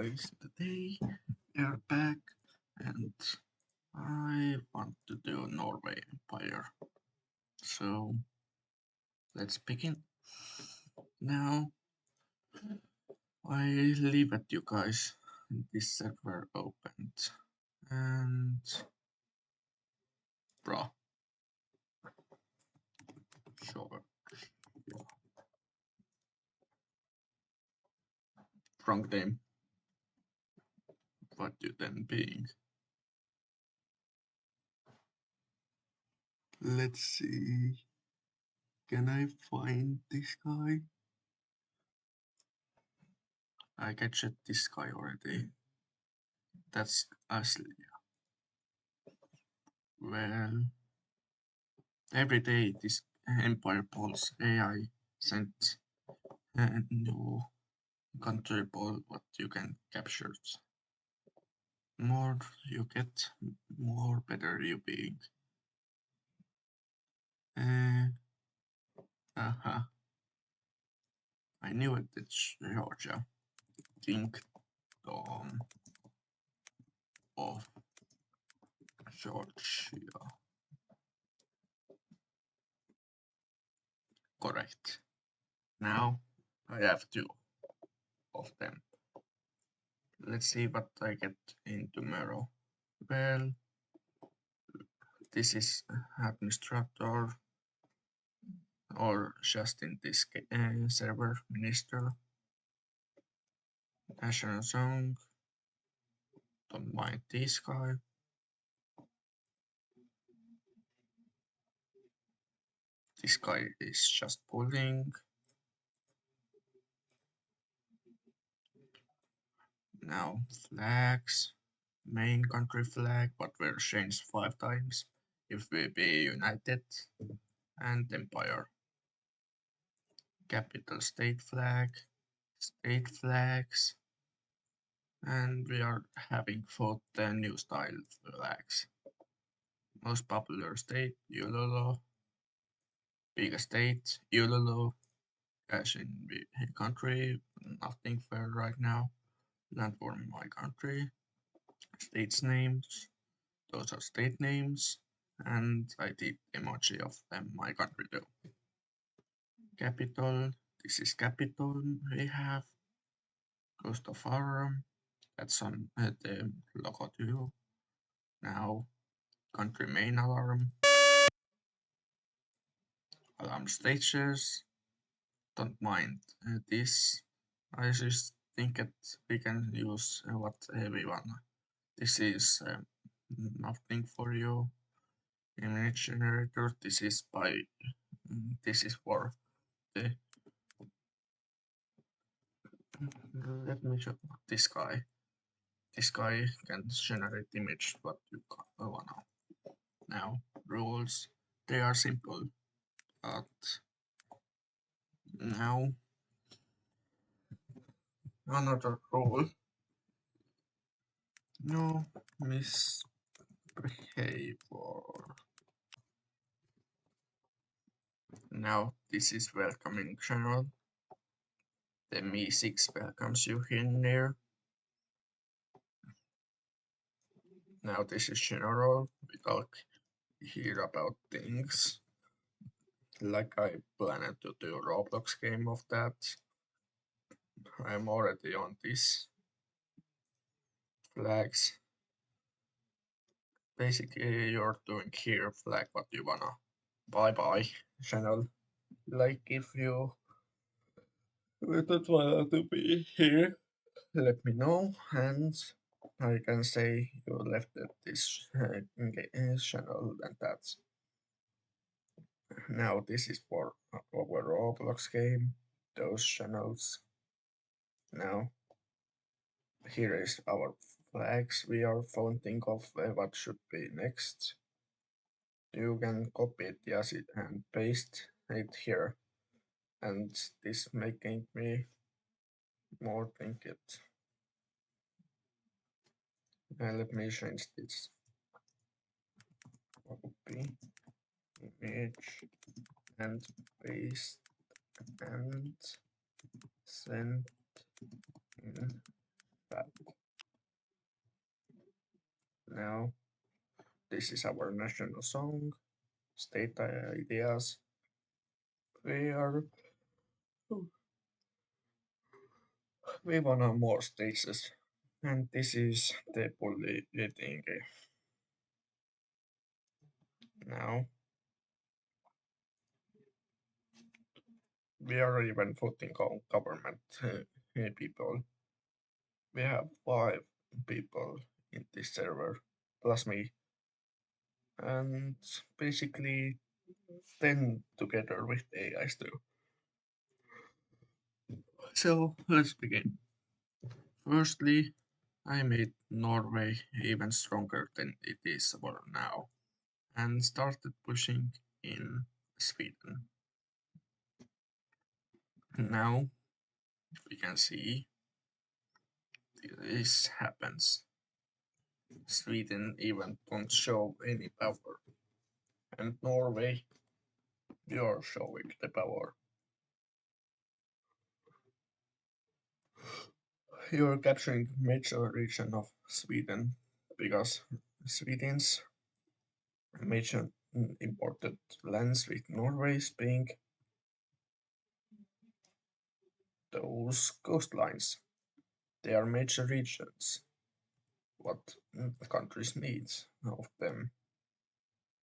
guys, today we are back and I want to do Norway Empire. So let's begin. Now I leave at you guys this server opened and bro. Sure. Wrong name. What you then being? Let's see. Can I find this guy? I captured this guy already. That's Ashley. Well, every day this Empire Pulse AI sent a new country poll what you can capture. More you get, more better you being. Aha. I knew it, it's Georgia. Kingdom of Georgia. Correct. Now I have two of them. Let's see what I get in tomorrow. Well, this is administrator or just in this server minister. National song. Don't mind this guy. This guy is just pulling. Now flags. Main country flag, but we're changed 5 times. If we be united. And empire. Capital state flag. State flags. And we are having 4 new style flags. Most popular state, Ulolo. Biggest state, Ulolo. Cash in country, nothing fair right now. Land for my country. States names, those are state names. And I did emoji of them, my country too. Capital, this is capital we have. Coast of Aram, that's on the logo too. Now, country main alarm. Alarm stages, don't mind this. I just think that we can use what everyone. This is nothing for you. Image generator. This is by. This is for the. Let me show this guy. This guy can generate image, but you can't wanna. Now rules. They are simple, but now another rule. No misbehavior. Now this is welcoming channel. The Mi6 welcomes you in there. Now this is general. We talk here about things like I planned to do a Roblox game of that. I'm already on this flags. Basically, you're doing here flag what you wanna. Bye channel. Like if you don't want to be here, let me know and I can say you left at this channel and that's. Now this is for our Roblox game, those channels. Now here is our flags we are founting of what should be next. You can copy it yes, and paste it here, and this making me more think it. Let me change this. Copy image and paste and send in that. Now, this is our national song, state ideas. We are we wanna more stages, and this is the bully eating. Now we are even voting on government people. We have 5 people in this server, plus me, and basically 10 together with AIs too. So let's begin. Firstly, I made Norway even stronger than it is for now and started pushing in Sweden. Now we can see this happens. Sweden even don't show any power, and Norway, you're showing the power. You're capturing major region of Sweden because Sweden's major imported lands with Norway's being those coastlines. They are major regions. What countries needs of them?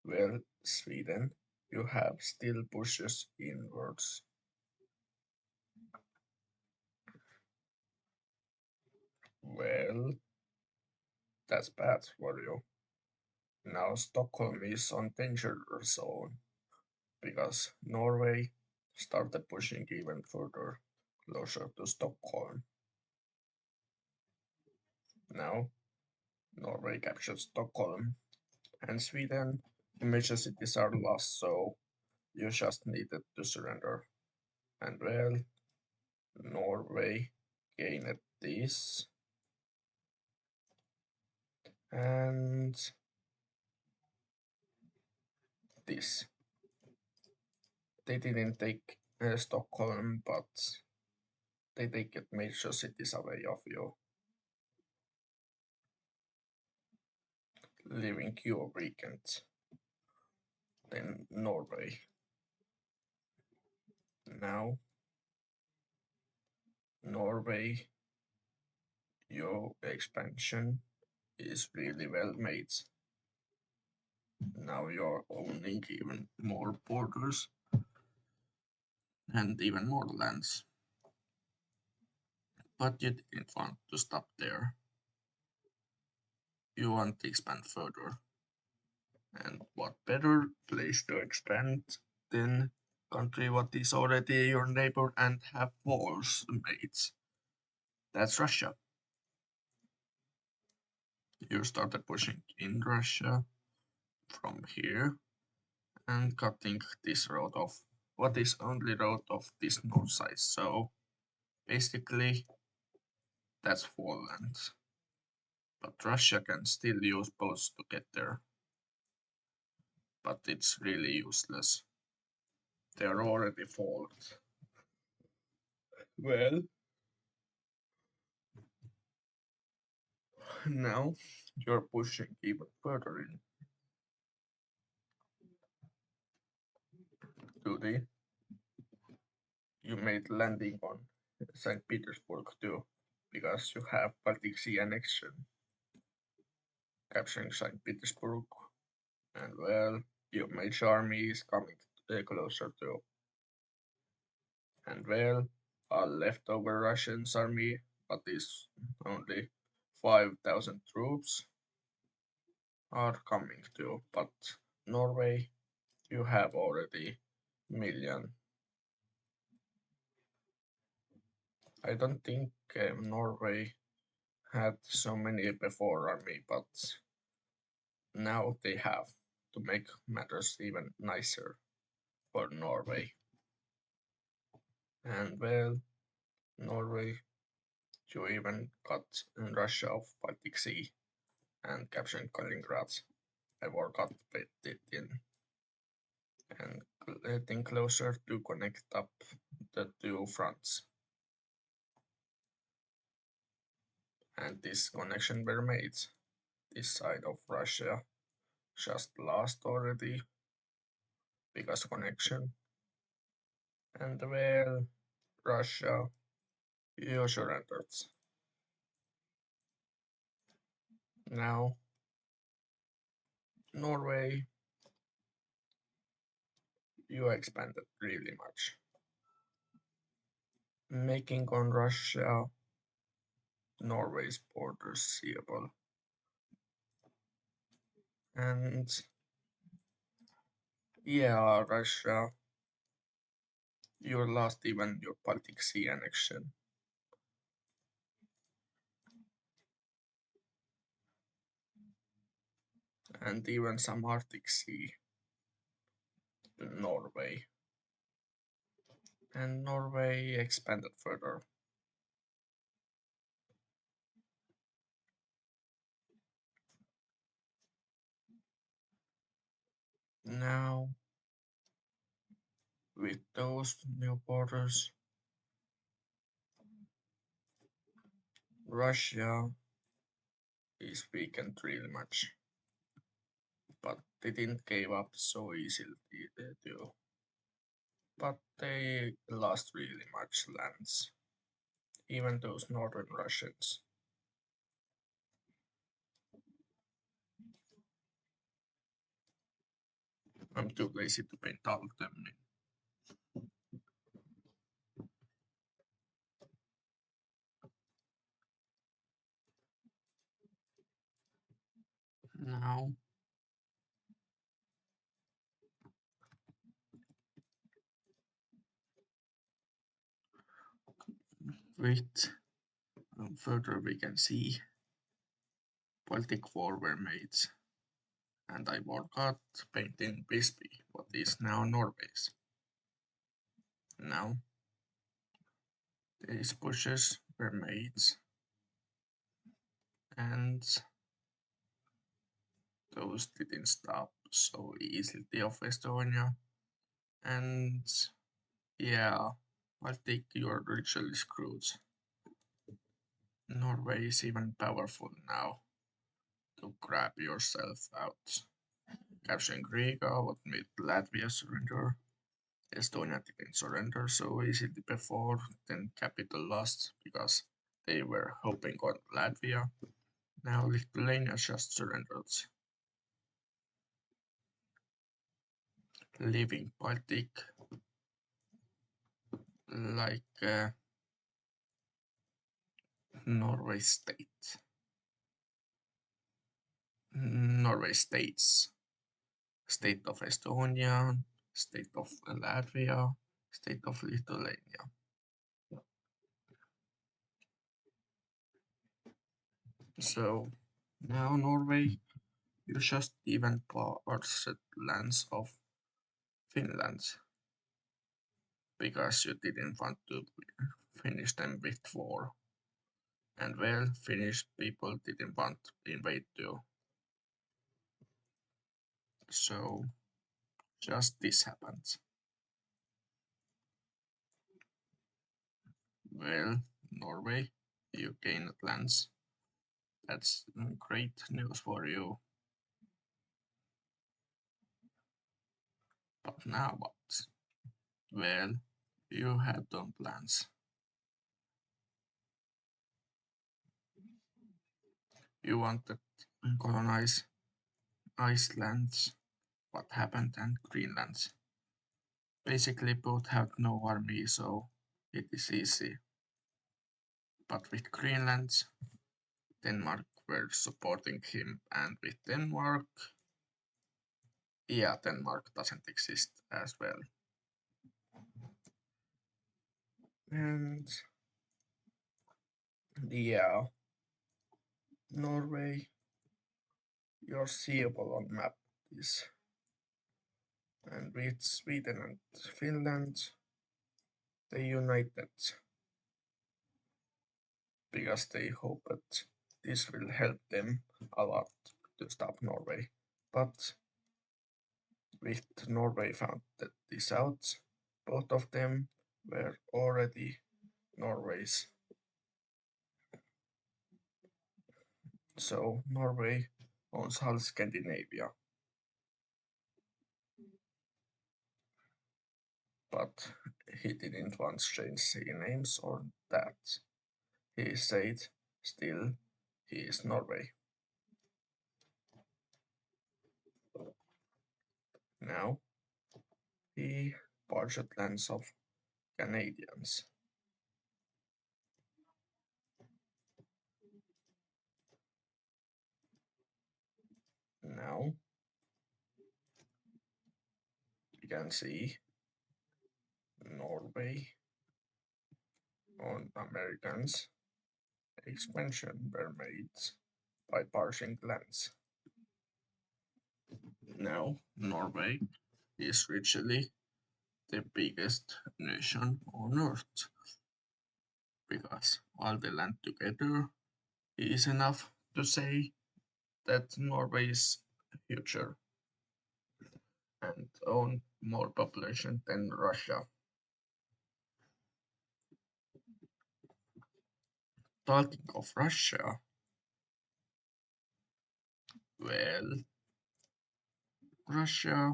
Well, Sweden, you have still pushes inwards. Well, that's bad for you. Now Stockholm is on danger zone because Norway started pushing even further closer to Stockholm. Now Norway captured Stockholm and Sweden. The major cities are lost, so you just needed to surrender. And well, Norway gained this, and this. They didn't take Stockholm, but they take major cities away of you, leaving you weakened. Then Norway. Now, Norway, your expansion is really well made. Now you're owning even more borders and even more lands. But you didn't want to stop there. You want to expand further. And what better place to expand than country what is already your neighbor and have walls made? That's Russia. You started pushing in Russia from here and cutting this road off. What is only road of this north side? So basically that's Poland. But Russia can still use boats to get there. But it's really useless. They're already fault. Well, now you're pushing even further in to the you made landing on St. Petersburg too, because you have Baltic Sea annexion, capturing St. Petersburg, and well, your major army is coming closer too, and well, a leftover Russian's army, but is only 5,000 troops, are coming too, but Norway, you have already million. I don't think Norway had so many before army, but now they have to make matters even nicer for Norway. And well, Norway, you even got Russia of Baltic Sea and capturing Kaliningrad. I got it in and getting closer to connect up the two fronts. And this connection were made. this side of Russia just lost already because connection. And well, Russia, you surrendered. Now, Norway, you expanded really much, making on Russia Norway's borders seeable. And yeah, Russia, you lost even your Baltic Sea annexion. And even some Arctic Sea to Norway. And Norway expanded further. Now, with those new borders, Russia is weakened really much, but they didn't give up so easily, they do. But they lost really much lands, even those northern Russians. I'm too lazy to paint all of them in. Now, with further we can see Baltic War were made, and I forgot painting Bisbee, what is now Norway's. Now, these bushes were made, and those didn't stop so easily of Estonia. And yeah, I think you're literally screwed. Norway is even powerful now to grab yourself out. Capturing Riga would make Latvia surrender. Estonia didn't surrender so easily before, then capital lost because they were hoping on Latvia. Now Lithuania just surrendered, leaving Baltic like Norway state. Norway states. State of Estonia, State of Latvia, State of Lithuania. So now Norway, you just even parcel lands of Finland because you didn't want to finish them with war. And well, Finnish people didn't want to invade too. So just this happened. Well, Norway, you gained lands. That's great news for you. But now what? Well, you had done plans. You wanted to colonize Iceland, what happened, and Greenland. Basically, both have no army, so it is easy. But with Greenland, Denmark were supporting him, and with Denmark, yeah, Denmark doesn't exist as well. And yeah, Norway, you're seeable on map is, and with Sweden and Finland, they united because they hope that this will help them a lot to stop Norway. But with Norway found this out, both of them were already Norway's. So Norway owns half Scandinavia, but he didn't once change sea names or that. He said, still, he is Norway. Now, he budget lands of Canadians. Now, you can see Norway on Americans. Expansion were made by parsing lands. Now, Norway is richly the biggest nation on earth because all the land together is enough to say that Norway is future and own more population than Russia. Talking of Russia, well, Russia,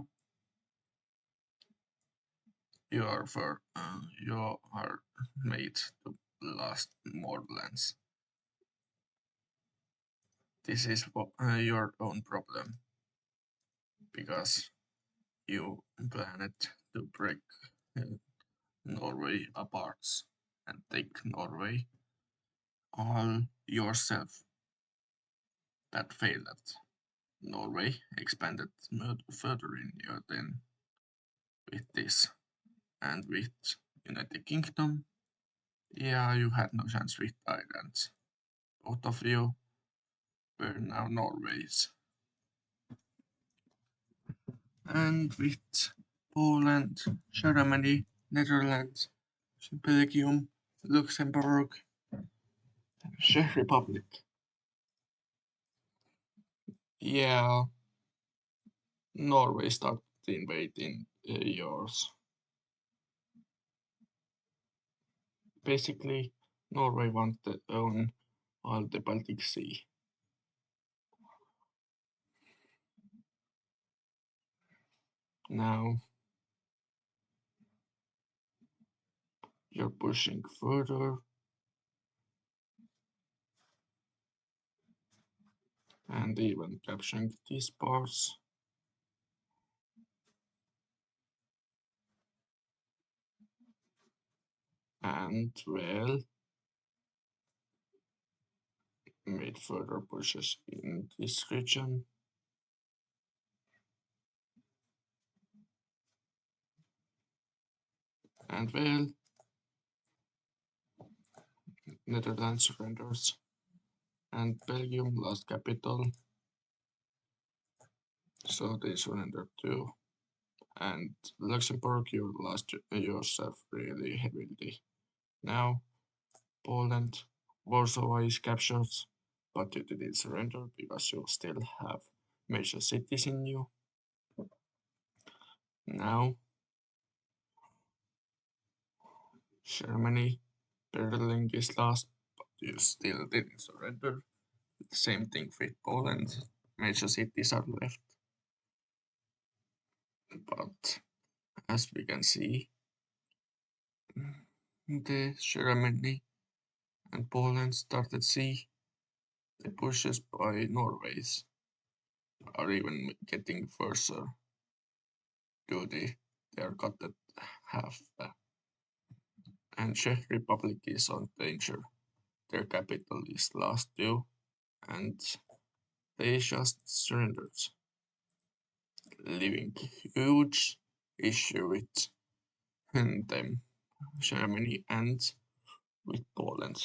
you are made to last more lands. This is your own problem because you planned to break uh, Norway apart and take Norway all yourself. That failed. Norway expanded further in your then with this and with United Kingdom. Yeah, you had no chance with Ireland. Both of you were now Norways. And with Poland, Germany, Netherlands, Belgium, Luxembourg, Czech Republic. Yeah, Norway started invading yours. Basically, Norway wanted to own all the Baltic Sea. Now you're pushing further and even capturing these parts. And well, made further pushes in this region. And well, Netherlands surrenders and Belgium lost capital, so they surrendered too. And Luxembourg, you lost yourself really heavily. Now, Poland, Warsaw is captured, but you didn't surrender because you still have major cities in you. Now, Germany, Berlin is lost, but you still didn't surrender. Same thing with Poland, major cities are left. But as we can see, the Germany and Poland started see the pushes by Norway's are even getting further to they are cut at half and Czech Republic is on danger. Their capital is lost too, and they just surrendered, leaving huge issue with them, Germany and with Poland.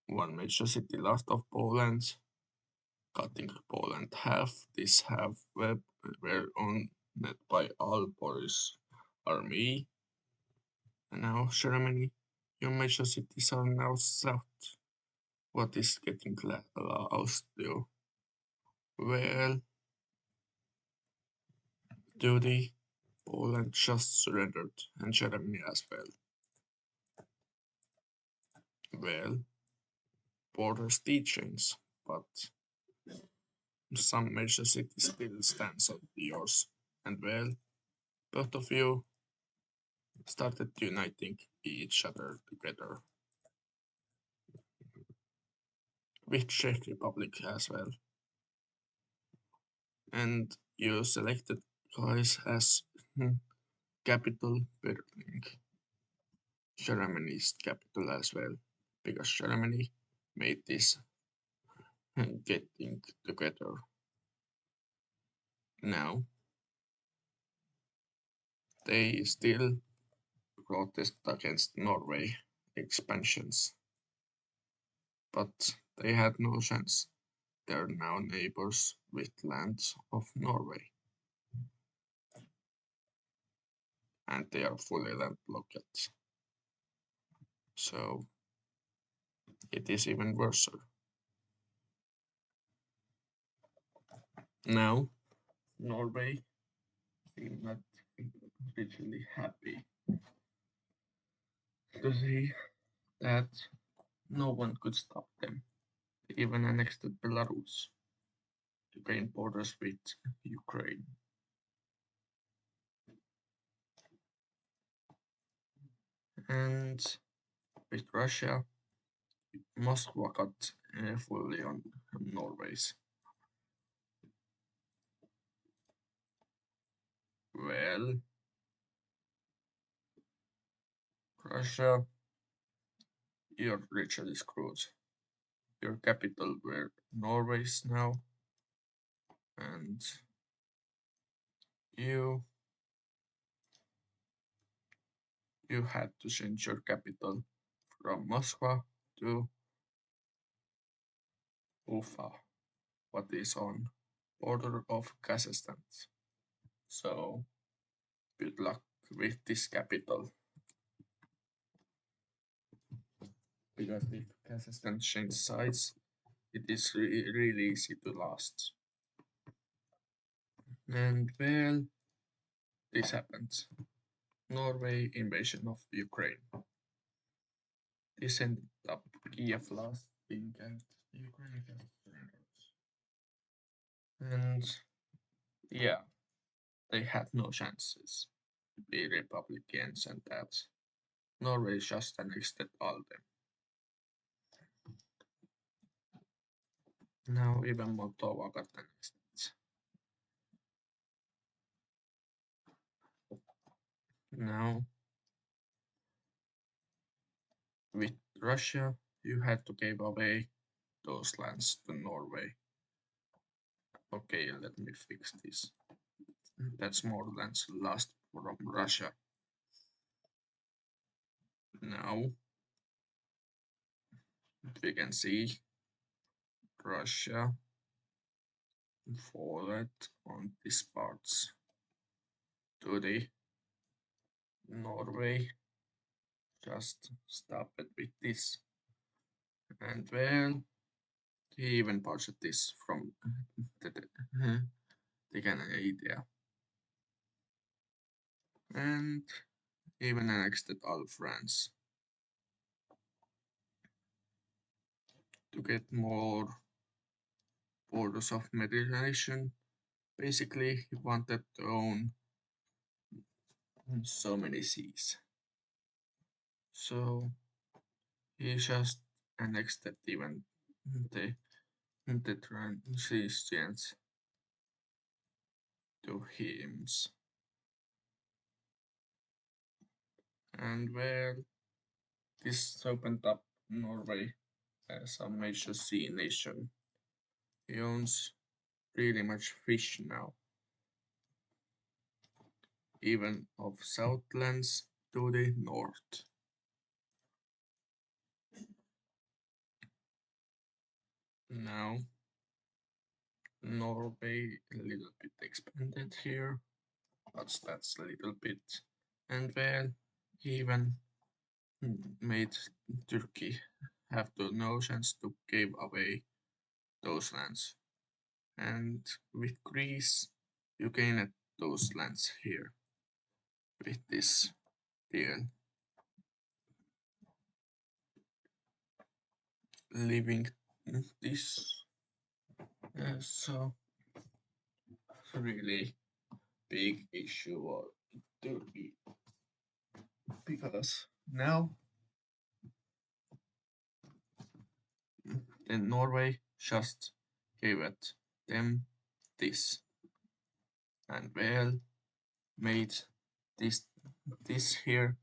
One major city lost of Poland, cutting Poland half. This half were owned by all Polish army. And now Germany, your major cities are now south. What is getting lost to? Well, duty, Poland just surrendered, and Germany as well. Well, borders did change, but some major city still stands on yours. And well, both of you started uniting each other together, with Czech Republic as well. And you selected choice as capital Berlin, Germany's capital as well, because Germany made this getting together. Now they still protest against Norway expansions, but they had no chance. They are now neighbors with lands of Norway, and they are fully landlocked. So it is even worse. Now Norway seem not really happy to see that no one could stop them. They even annexed Belarus to gain borders with Ukraine. And with Russia, Moscow got fully on Norway's. Well, Russia, you're literally screwed. Your capital were Norway's now, and you you had to change your capital from Moscow to Ufa, what is on border of Kazakhstan. So good luck with this capital, because if Kazakhstan changes sides, it is really easy to last. And well, this happens. Norway invasion of Ukraine. This ended up Kiev last being and Ukraine just surrenders. And yeah, they had no chances to be Republicans and that. Norway just annexed all them. Now even Moldova got annexed. Now with Russia, you had to give away those lands to Norway. Okay, let me fix this. That's more lands lost from Russia. Now we can see Russia forward on these parts to the Norway. Just stop it with this. And well, he even purchased this from the Canada. And even annexed all France to get more borders of Mediterranean. Basically, he wanted to own so many seas. So he just annexed even the transitions to him. And well, this opened up Norway as a major sea nation. He owns pretty much fish now, even of Southlands to the north. Now, Norway a little bit expanded here, but that's a little bit. And well, he even made Turkey have the notions to give away those lands. And with Greece, you gained those lands here with this deal, leaving this. So really big issue or Turkey because now then Norway just gave it them this and well made this this here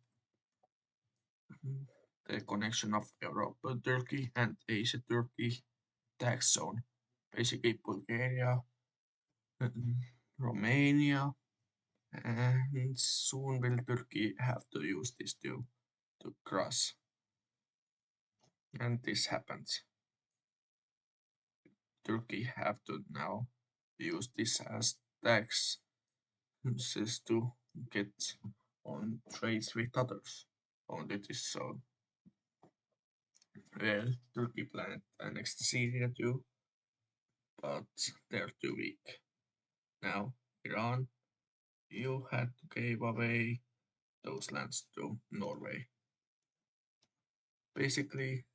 the connection of Europe Turkey and Asia Turkey tax zone. Basically Bulgaria, Romania, and soon will Turkey have to use this to cross. And this happens. Turkey have to now use this as tax to get on trades with others. Only this so well Turkey planned annexed Syria too, but they're too weak. Now Iran, you had to give away those lands to Norway. Basically,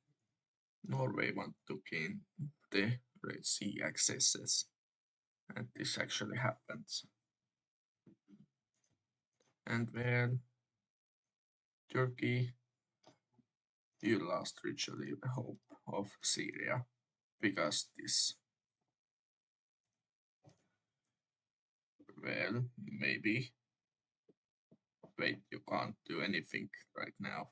Norway want to gain the Red Sea accesses, and this actually happens. And well, Turkey, you lost literally the hope of Syria because this, well, maybe, wait, you can't do anything right now.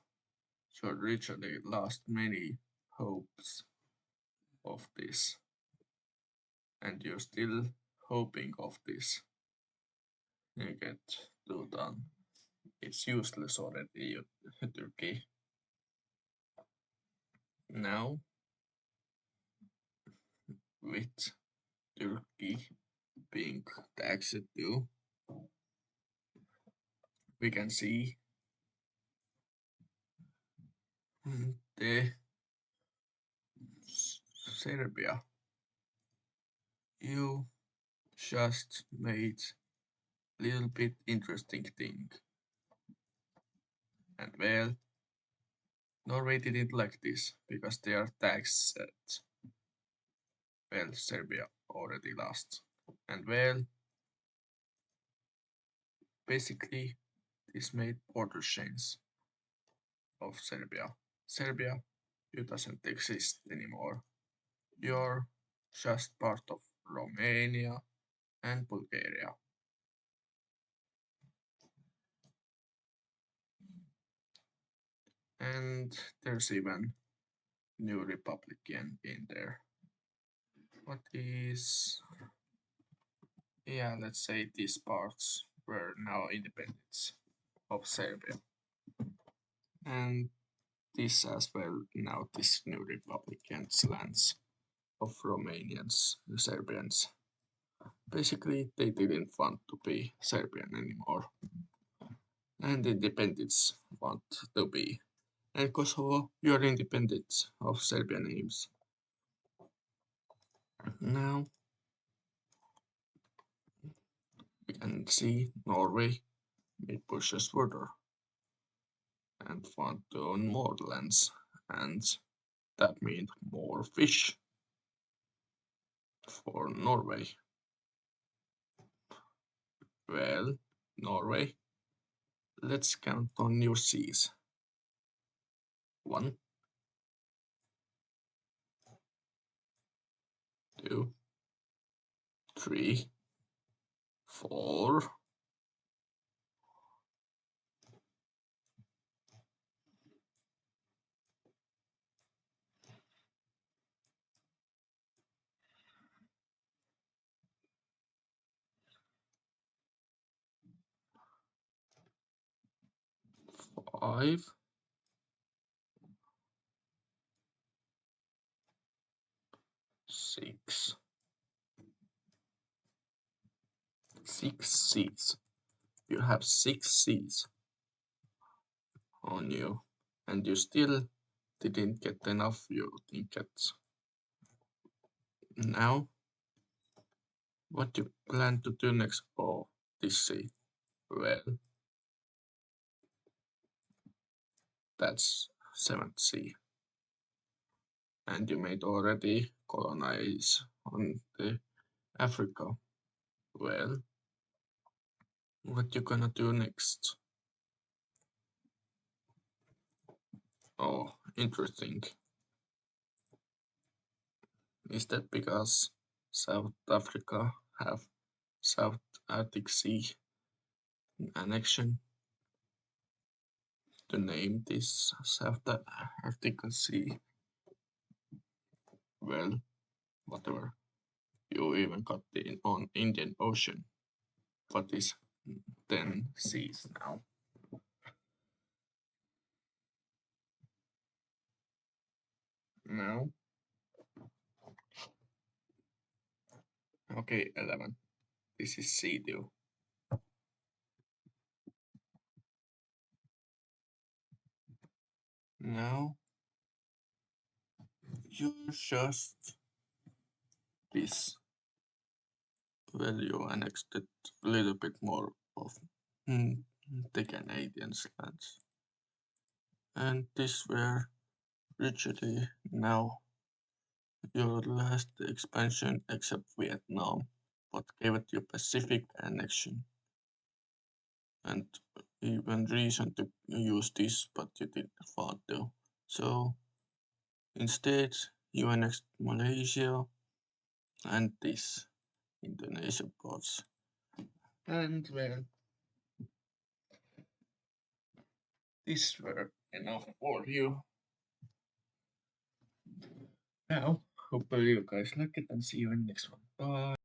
So literally lost many hopes of this, and you're still hoping of this. You get too done. It's useless already, Turkey. Now, with Turkey being taxed too, we can see the Serbia. You just made little bit interesting thing. And well, Norway didn't like this because they are taxed. Well, Serbia already lost. And well, basically, this made border chains of Serbia. Serbia, you doesn't exist anymore. You're just part of Romania and Bulgaria. And there's even New Republican in there. What is, yeah, let's say these parts were now independence of Serbia. And this as well, now this New Republicans lands of Romanians, Serbians. Basically, they didn't want to be Serbian anymore. And independents want to be. And Kosovo, you are independent of Serbian names. Now we can see Norway made pushes further and want to own more lands, and that means more fish for Norway. Well, Norway, let's count on your seas. 1, 2, 3, 4, 5, 6, 6 seas. You have 6 seas on you, and you still didn't get enough you tickets. Now, what you plan to do next? Oh, this sea. Well, that's 7th sea. And you made already colonize on the Africa. Well, what you gonna do next? Oh, interesting. Is that because South Africa have South Arctic Sea annexion to name this South Arctic Sea? Well, whatever. You even got the on Indian Ocean. What is 10 seas now? No? Okay, 11. This is sea dew. No, you just this. Well, you annexed it a little bit more of hmm, the Canadian lands. And this were rigidly now your last expansion except Vietnam, but gave it your Pacific annexion. And even reason to use this, but you didn't want to. So instead, you annexed Malaysia and this Indonesia parts. And well, these were enough for you. Now, hopefully you guys like it and see you in the next one. Bye.